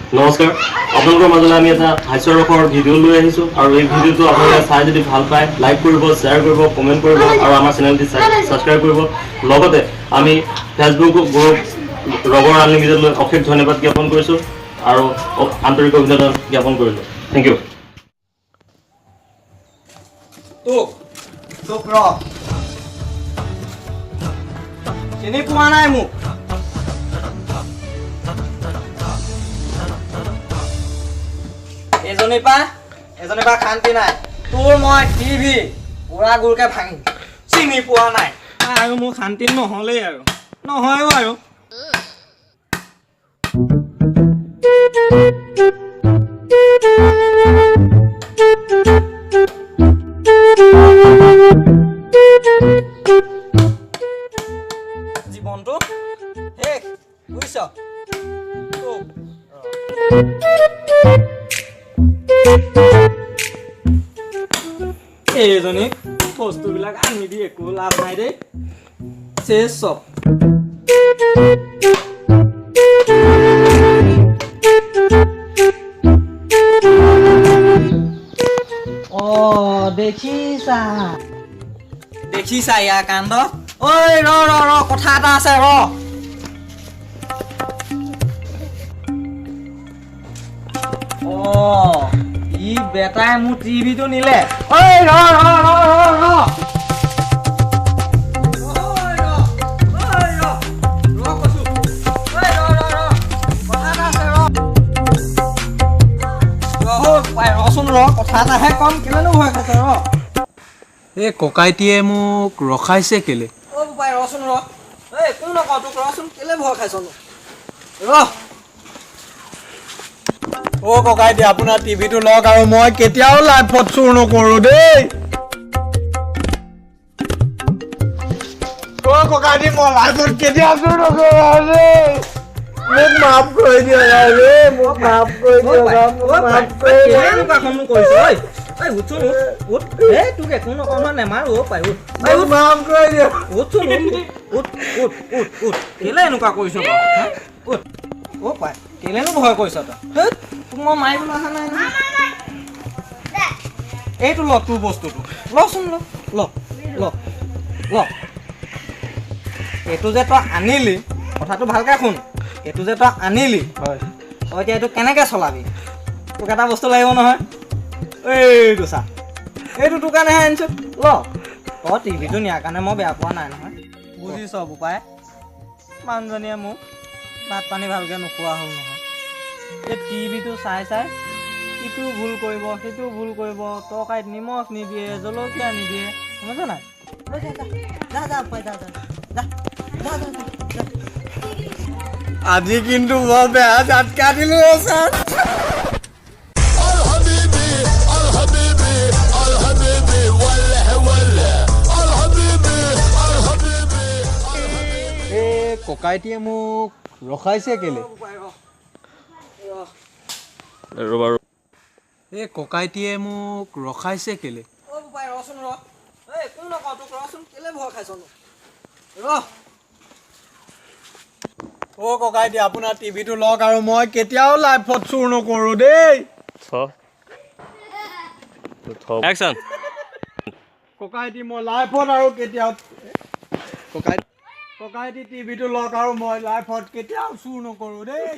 নমস্কাৰ আপোনালোকৰ মাজলৈ আমি এটা হাস্যৰসৰ ভিডিঅ' লৈ আহিছোঁ আৰু এই ভিডিঅ'টো আপোনালোকে চাই যদি ভাল পায় লাইক কৰিব শ্বেয়াৰ কৰিব কমেণ্ট কৰিব আৰু আমাৰ চেনেলটি ছাবস্ক্ৰাইব কৰিব লগতে আমি ফেচবুক গ্ৰুপ ৰবৰ আনলিমিটেডলৈ অশেষ ধন্যবাদ জ্ঞাপন কৰিছোঁ আৰু আন্তৰিক অভিনন্দন জ্ঞাপন কৰিলোঁ থেংক ইউ তোক ৰ চিনি পোৱা নাই মোক এজনীৰ পৰা শান্তি নাই তোৰ মই টিভি পুৰা গুৰকে ভাঙি চিনি পোৱা নাই আৰু মোৰ শান্তি নহ'লেই আৰু নহয়ও আৰু জীৱনটো শেষ বুজিছ এইজনী বস্তুবিলাক আনি দি একো লাভ নাই দেই চেছ চব দেখিছা ইয়াৰ কাণ্ড ঐ ৰ কথা এটা আছে ৰ ই বেটাই মোৰ টিভিটো নিলে ঐ ৰ কথা এটাহে কম কেলেনো ভয় খাইছে ৰ এই ককাইটিয়ে মোক ৰখাইছে কেলে অ' বোপাই ৰচোন ৰ একো নকওঁ তোক ৰচোন কেলে ভয় খাইছনো ৰ অ' ককাইটি আপোনাৰ টিভিটো লওক আৰু মই কেতিয়াও লাইভত চুৰ নকৰোঁ দেই অ' ককাইটি মই লাইভত কেতিয়াও চুৰ নকৰোঁ দেই মোক মাফ কৰি দিয়ক মোক মাফ কৰি দিয়ক তোক একো নকওঁ নহয় নেমাৰো পাই মাফ কৰি দিয়ক কেলে এনেকুৱা কৰিছ অ' পাই কেলেনো ভয় কৰিছ তই তোক মই মাৰিবলৈ অহা নাই এইটো ল তোৰ বস্তুটো লচোন ল এইটো যে তই আনিলি কথাটো ভালকৈ শুন এইটো যে তই আনিলি হয় তই এতিয়া এইটো কেনেকৈ চলাবি তোক এটা বস্তু লাগিব নহয় এইটো চা এইটো তোৰ কাৰণেহে আনিছোঁ ল তই টিভিটো নিয়াৰ কাৰণে মই বেয়া পোৱা নাই নহয় বুজিছ বোপাই মানুহজনীয়ে মোক ভাত পানী ভালকৈ নোখোৱা হ'ল নহয় এই টিভিটো চাই ইটো ভুল কৰিব সেইটো ভুল কৰিব তৰকাৰীত নিমখ নিদিয়ে জলকীয়া নিদিয়ে বুজিছ নাই আজি কিন্তু বৰ বেয়া ঝাটকা দিলোঁ ছাৰ ককাইটিয়ে মোক ৰখাইছে কেলে এই ককাইটিয়ে মোক ৰখাইছে কেলে অ' ককাইটি আপোনাৰ টিভিটো লওক আৰু মই কেতিয়াও লাইভত চুৰ নকৰোঁ দেই ককাইটি মই লাইভত আৰু কেতিয়াও ককাইটি টিভিটো লওক আৰু মই লাইভত কেতিয়াও চুৰ নকৰোঁ দেই